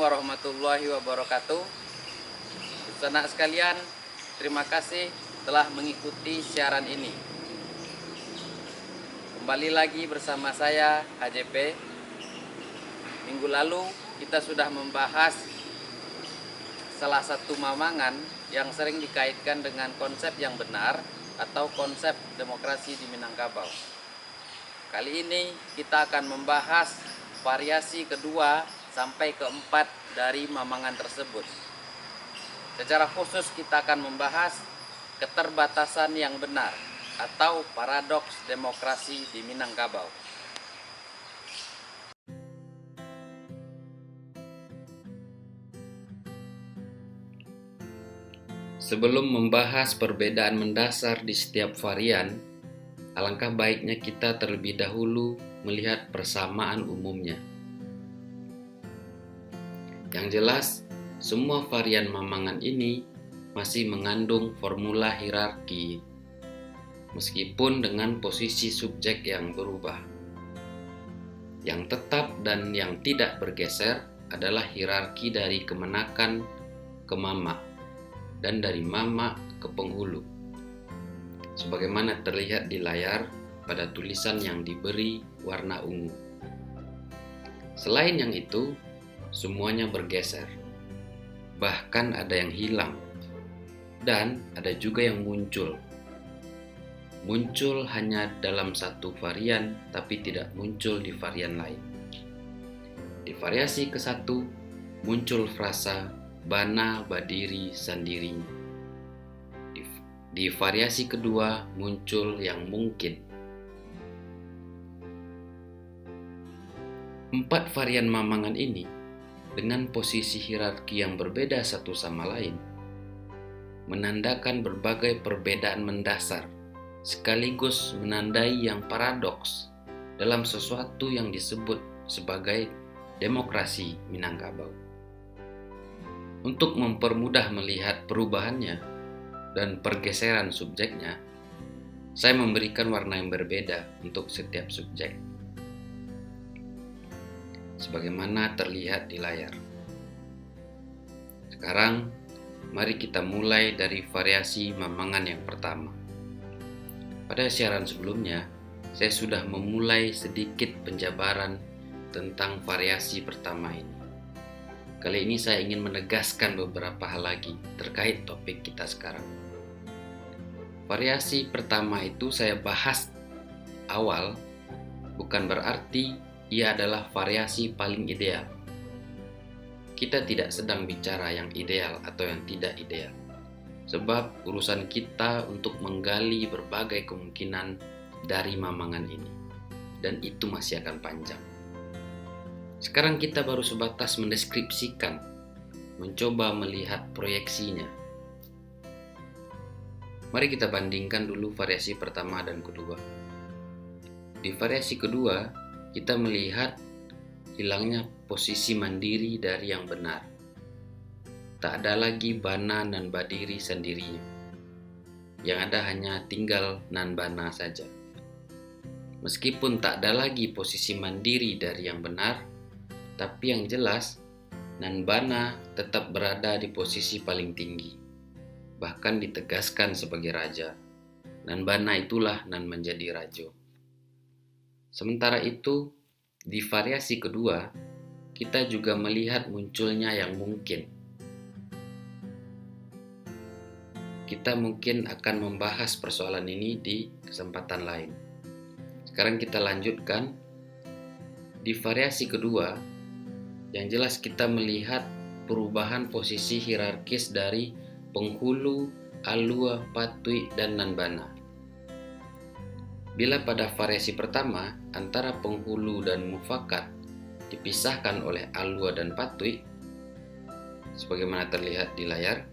warahmatullahi wabarakatuh. Sanak sekalian, terima kasih telah mengikuti siaran ini. Kembali lagi bersama saya HJP. Minggu lalu kita sudah membahas salah satu mamangan yang sering dikaitkan dengan konsep yang benar atau konsep demokrasi di Minangkabau. Kali ini kita akan membahas variasi kedua sampai keempat dari mamangan tersebut. Secara khusus kita akan membahas keterbatasan yang benar atau paradoks demokrasi di Minangkabau. Sebelum membahas perbedaan mendasar di setiap varian, alangkah baiknya kita terlebih dahulu melihat persamaan umumnya. Yang jelas, semua varian mamangan ini masih mengandung formula hierarki, meskipun dengan posisi subjek yang berubah. Yang tetap dan yang tidak bergeser adalah hierarki dari kemenakan ke mama, dan dari mama ke penghulu, sebagaimana terlihat di layar pada tulisan yang diberi warna ungu. Selain yang itu, semuanya bergeser, bahkan ada yang hilang, dan ada juga yang muncul. Muncul hanya dalam satu varian, tapi tidak muncul di varian lain. Di variasi ke-1 muncul frasa Bana Badiri Sandiri. Di variasi kedua muncul yang mungkin. 4 varian mamangan ini dengan posisi hierarki yang berbeda satu sama lain menandakan berbagai perbedaan mendasar, sekaligus menandai yang paradoks dalam sesuatu yang disebut sebagai demokrasi Minangkabau. Untuk mempermudah melihat perubahannya dan pergeseran subjeknya, saya memberikan warna yang berbeda untuk setiap subjek, sebagaimana terlihat di layar. Sekarang, mari kita mulai dari variasi mamangan yang pertama. Pada siaran sebelumnya, saya sudah memulai sedikit penjabaran tentang variasi pertama ini. Kali ini saya ingin menegaskan beberapa hal lagi terkait topik kita sekarang. Variasi pertama itu saya bahas awal, bukan berarti ia adalah variasi paling ideal. Kita tidak sedang bicara yang ideal atau yang tidak ideal, sebab urusan kita untuk menggali berbagai kemungkinan dari mamangan ini, dan itu masih akan panjang. Sekarang kita baru sebatas mendeskripsikan, mencoba melihat proyeksinya. Mari kita bandingkan dulu variasi pertama dan kedua. Di variasi kedua, kita melihat hilangnya posisi mandiri dari yang benar. Tak ada lagi Bana dan Badiri sendirinya. Yang ada hanya tinggal Nanbana saja. Meskipun tak ada lagi posisi mandiri dari yang benar, tapi yang jelas Nanbana tetap berada di posisi paling tinggi. Bahkan ditegaskan sebagai raja. Nanbana itulah Nan menjadi rajo. Sementara itu, di variasi kedua, kita juga melihat munculnya yang mungkin. Kita mungkin akan membahas persoalan ini di kesempatan lain. Sekarang kita lanjutkan. Di variasi kedua, yang jelas kita melihat perubahan posisi hierarkis dari penghulu, alua, patui, dan nanbana. Bila pada variasi pertama, antara penghulu dan mufakat dipisahkan oleh alua dan patui, sebagaimana terlihat di layar,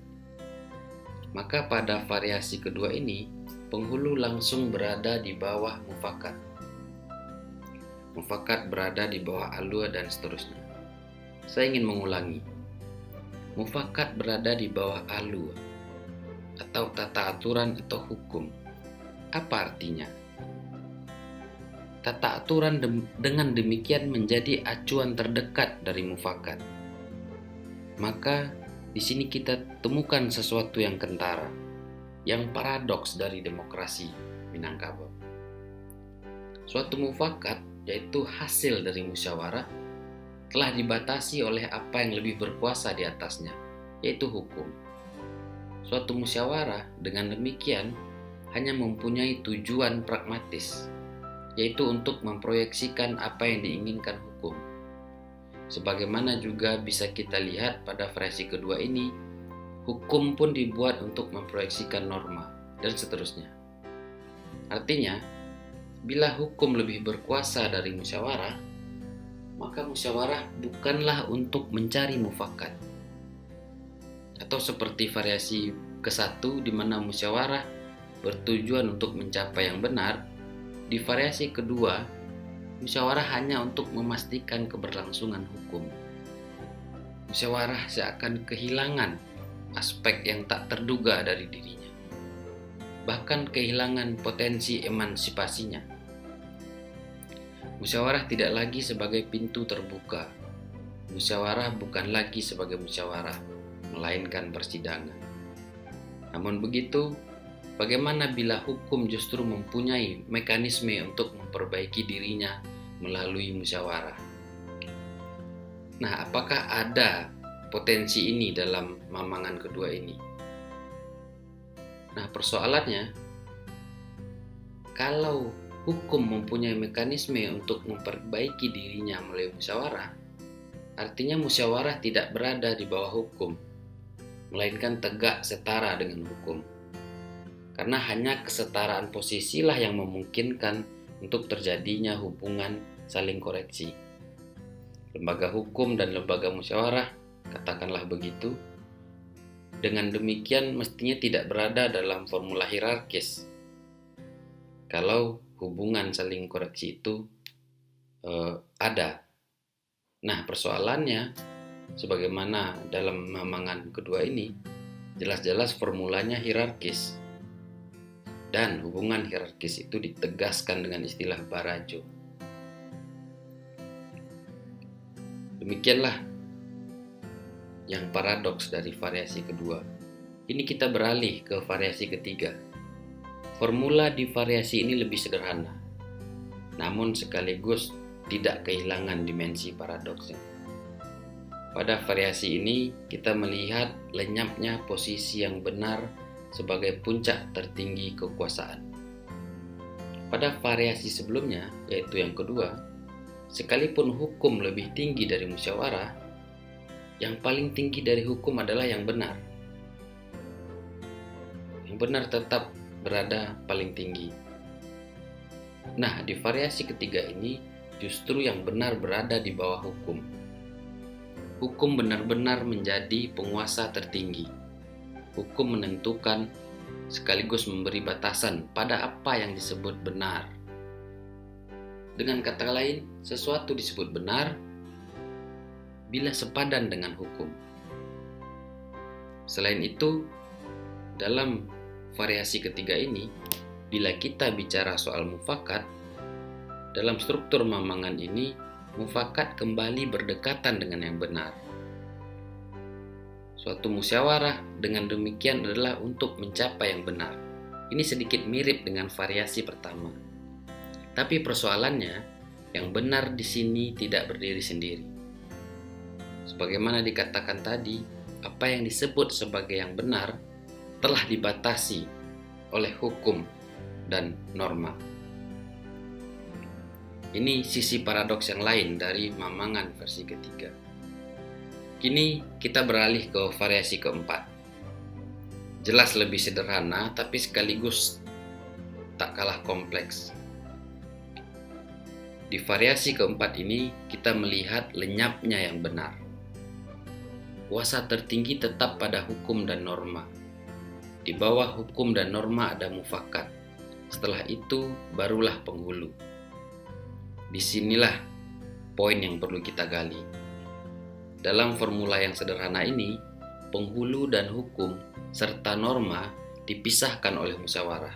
maka pada variasi kedua ini, penghulu langsung berada di bawah mufakat. Mufakat berada di bawah alua dan seterusnya. Saya ingin mengulangi. Mufakat berada di bawah alua, atau tata aturan atau hukum. Apa artinya? Tata aturan dengan demikian menjadi acuan terdekat dari mufakat. Maka di sini kita temukan sesuatu yang kentara, yang paradoks dari demokrasi Minangkabau. Suatu mufakat, yaitu hasil dari musyawarah, telah dibatasi oleh apa yang lebih berkuasa di atasnya, yaitu hukum. Suatu musyawarah dengan demikian hanya mempunyai tujuan pragmatis, yaitu untuk memproyeksikan apa yang diinginkan hukum. Sebagaimana juga bisa kita lihat pada variasi kedua ini, hukum pun dibuat untuk memproyeksikan norma, dan seterusnya. Artinya, bila hukum lebih berkuasa dari musyawarah, maka musyawarah bukanlah untuk mencari mufakat. Atau seperti variasi ke-1 di mana musyawarah bertujuan untuk mencapai yang benar, di variasi kedua, musyawarah hanya untuk memastikan keberlangsungan hukum. Musyawarah seakan kehilangan aspek yang tak terduga dari dirinya, bahkan kehilangan potensi emansipasinya. Musyawarah tidak lagi sebagai pintu terbuka. Musyawarah bukan lagi sebagai musyawarah, melainkan persidangan. Namun begitu, bagaimana bila hukum justru mempunyai mekanisme untuk memperbaiki dirinya melalui musyawarah? Nah, apakah ada potensi ini dalam mamangan kedua ini? Nah, persoalannya, kalau hukum mempunyai mekanisme untuk memperbaiki dirinya melalui musyawarah, artinya musyawarah tidak berada di bawah hukum, melainkan tegak setara dengan hukum. Karena hanya kesetaraan posisilah yang memungkinkan untuk terjadinya hubungan saling koreksi. Lembaga hukum dan lembaga musyawarah, katakanlah begitu, dengan demikian mestinya tidak berada dalam formula hierarkis. Kalau hubungan saling koreksi itu ada. Nah, persoalannya, sebagaimana dalam mamangan kedua ini, jelas-jelas formulanya hierarkis. Dan hubungan hierarkis itu ditegaskan dengan istilah barajo. Demikianlah yang paradoks dari variasi kedua. Ini kita beralih ke variasi ketiga. Formula di variasi ini lebih sederhana, namun sekaligus tidak kehilangan dimensi paradoksnya. Pada variasi ini kita melihat lenyapnya posisi yang benar sebagai puncak tertinggi kekuasaan. Pada variasi sebelumnya, yaitu yang kedua, sekalipun hukum lebih tinggi dari musyawarah, yang paling tinggi dari hukum adalah yang benar. Yang benar tetap berada paling tinggi. Nah, di variasi ketiga ini, justru yang benar berada di bawah hukum. Hukum benar-benar menjadi penguasa tertinggi. Hukum menentukan sekaligus memberi batasan pada apa yang disebut benar. Dengan kata lain, sesuatu disebut benar bila sepadan dengan hukum. Selain itu, dalam variasi ketiga ini, bila kita bicara soal mufakat, dalam struktur mamangan ini, mufakat kembali berdekatan dengan yang benar. Suatu musyawarah dengan demikian adalah untuk mencapai yang benar. Ini sedikit mirip dengan variasi pertama. Tapi persoalannya, yang benar di sini tidak berdiri sendiri. Sebagaimana dikatakan tadi, apa yang disebut sebagai yang benar telah dibatasi oleh hukum dan norma. Ini sisi paradoks yang lain dari mamangan versi ketiga. Kini kita beralih ke variasi keempat. Jelas lebih sederhana, tapi sekaligus tak kalah kompleks. Di variasi keempat ini, kita melihat lenyapnya yang benar. Kuasa tertinggi tetap pada hukum dan norma. Di bawah hukum dan norma ada mufakat. Setelah itu, barulah penghulu. Disinilah poin yang perlu kita gali. Dalam formula yang sederhana ini, penghulu dan hukum serta norma dipisahkan oleh musyawarah.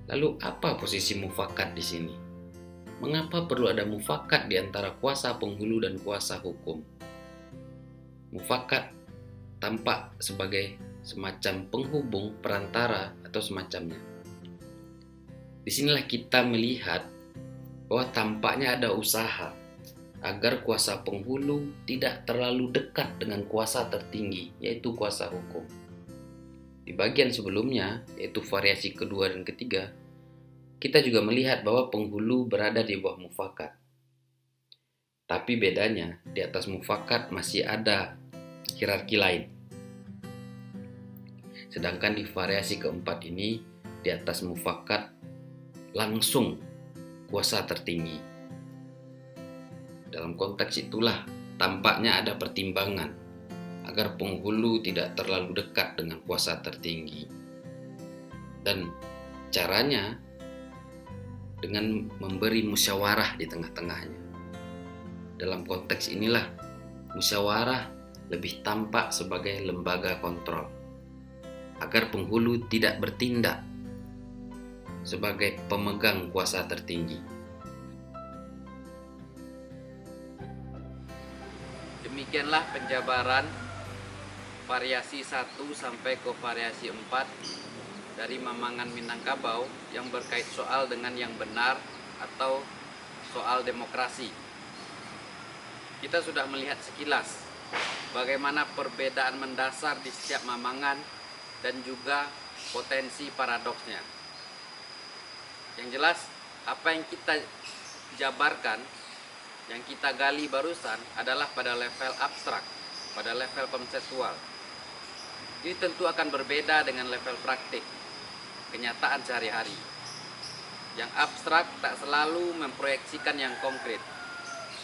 Lalu apa posisi mufakat di sini? Mengapa perlu ada mufakat di antara kuasa penghulu dan kuasa hukum? Mufakat tampak sebagai semacam penghubung, perantara, atau semacamnya. Disinilah kita melihat bahwa tampaknya ada usaha agar kuasa penghulu tidak terlalu dekat dengan kuasa tertinggi, yaitu kuasa hukum. Di bagian sebelumnya, yaitu variasi kedua dan ketiga, kita juga melihat bahwa penghulu berada di bawah mufakat. Tapi bedanya, di atas mufakat masih ada hierarki lain. Sedangkan di variasi keempat ini, di atas mufakat langsung kuasa tertinggi. Dalam konteks itulah tampaknya ada pertimbangan agar penghulu tidak terlalu dekat dengan kuasa tertinggi. Dan caranya dengan memberi musyawarah di tengah-tengahnya. Dalam konteks inilah musyawarah lebih tampak sebagai lembaga kontrol agar penghulu tidak bertindak sebagai pemegang kuasa tertinggi. Demikianlah penjabaran variasi 1 sampai ke variasi 4 dari Mamangan Minangkabau yang berkait soal dengan yang benar atau soal demokrasi. Kita sudah melihat sekilas bagaimana perbedaan mendasar di setiap mamangan dan juga potensi paradoksnya. Yang jelas, apa yang kita jabarkan, yang kita gali barusan adalah pada level abstrak, pada level konseptual. Ini tentu akan berbeda dengan level praktik, kenyataan sehari-hari. Yang abstrak tak selalu memproyeksikan yang konkret.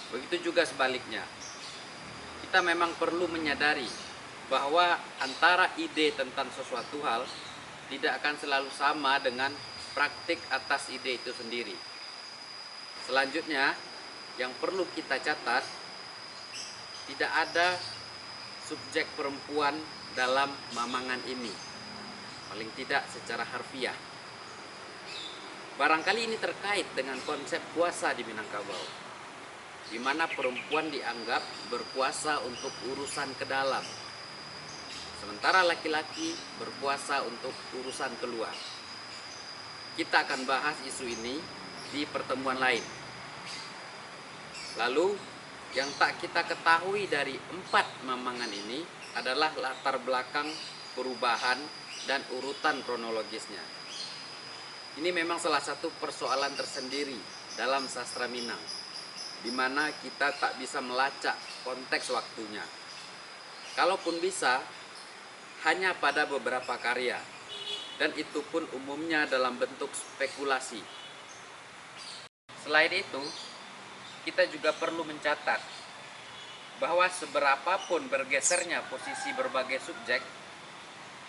Begitu juga sebaliknya. Kita memang perlu menyadari bahwa antara ide tentang sesuatu hal tidak akan selalu sama dengan praktik atas ide itu sendiri. Selanjutnya, yang perlu kita catat, tidak ada subjek perempuan dalam mamangan ini, paling tidak secara harfiah. Barangkali ini terkait dengan konsep kuasa di Minangkabau, di mana perempuan dianggap berkuasa untuk urusan ke dalam, sementara laki-laki berkuasa untuk urusan keluar. Kita akan bahas isu ini di pertemuan lain. Lalu, yang tak kita ketahui dari 4 mamangan ini adalah latar belakang perubahan dan urutan kronologisnya. Ini memang salah satu persoalan tersendiri dalam sastra Minang, di mana kita tak bisa melacak konteks waktunya. Kalaupun bisa, hanya pada beberapa karya, dan itu pun umumnya dalam bentuk spekulasi. Selain itu, kita juga perlu mencatat bahwa seberapapun bergesernya posisi berbagai subjek,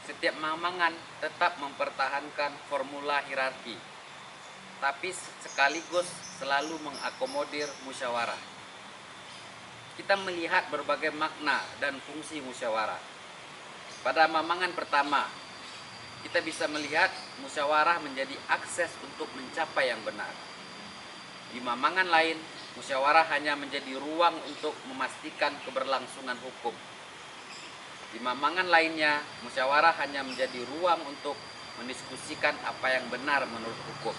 setiap mamangan tetap mempertahankan formula hierarki, tapi sekaligus selalu mengakomodir musyawarah. Kita melihat berbagai makna dan fungsi musyawarah. Pada mamangan pertama, kita bisa melihat musyawarah menjadi akses untuk mencapai yang benar. Di mamangan lain, musyawarah hanya menjadi ruang untuk memastikan keberlangsungan hukum. Di mamangan lainnya, musyawarah hanya menjadi ruang untuk mendiskusikan apa yang benar menurut hukum.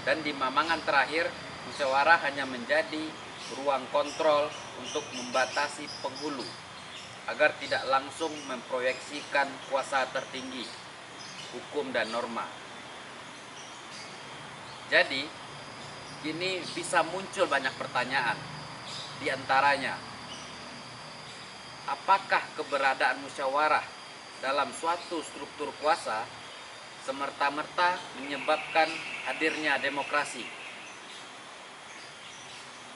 Dan di mamangan terakhir, musyawarah hanya menjadi ruang kontrol untuk membatasi penghulu agar tidak langsung memproyeksikan kuasa tertinggi, hukum dan norma. Jadi, kini bisa muncul banyak pertanyaan. Di antaranya, apakah keberadaan musyawarah dalam suatu struktur kuasa semerta-merta menyebabkan hadirnya demokrasi?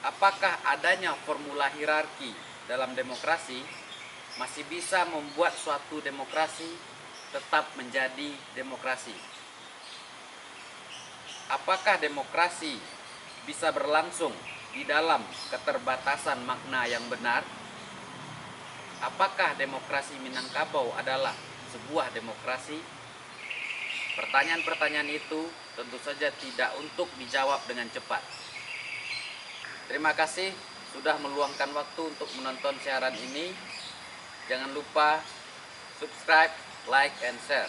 Apakah adanya formula hierarki dalam demokrasi masih bisa membuat suatu demokrasi tetap menjadi demokrasi? Apakah demokrasi bisa berlangsung di dalam keterbatasan makna yang benar? Apakah demokrasi Minangkabau adalah sebuah demokrasi? Pertanyaan-pertanyaan itu tentu saja tidak untuk dijawab dengan cepat. Terima kasih sudah meluangkan waktu untuk menonton siaran ini. Jangan lupa subscribe, like, and share.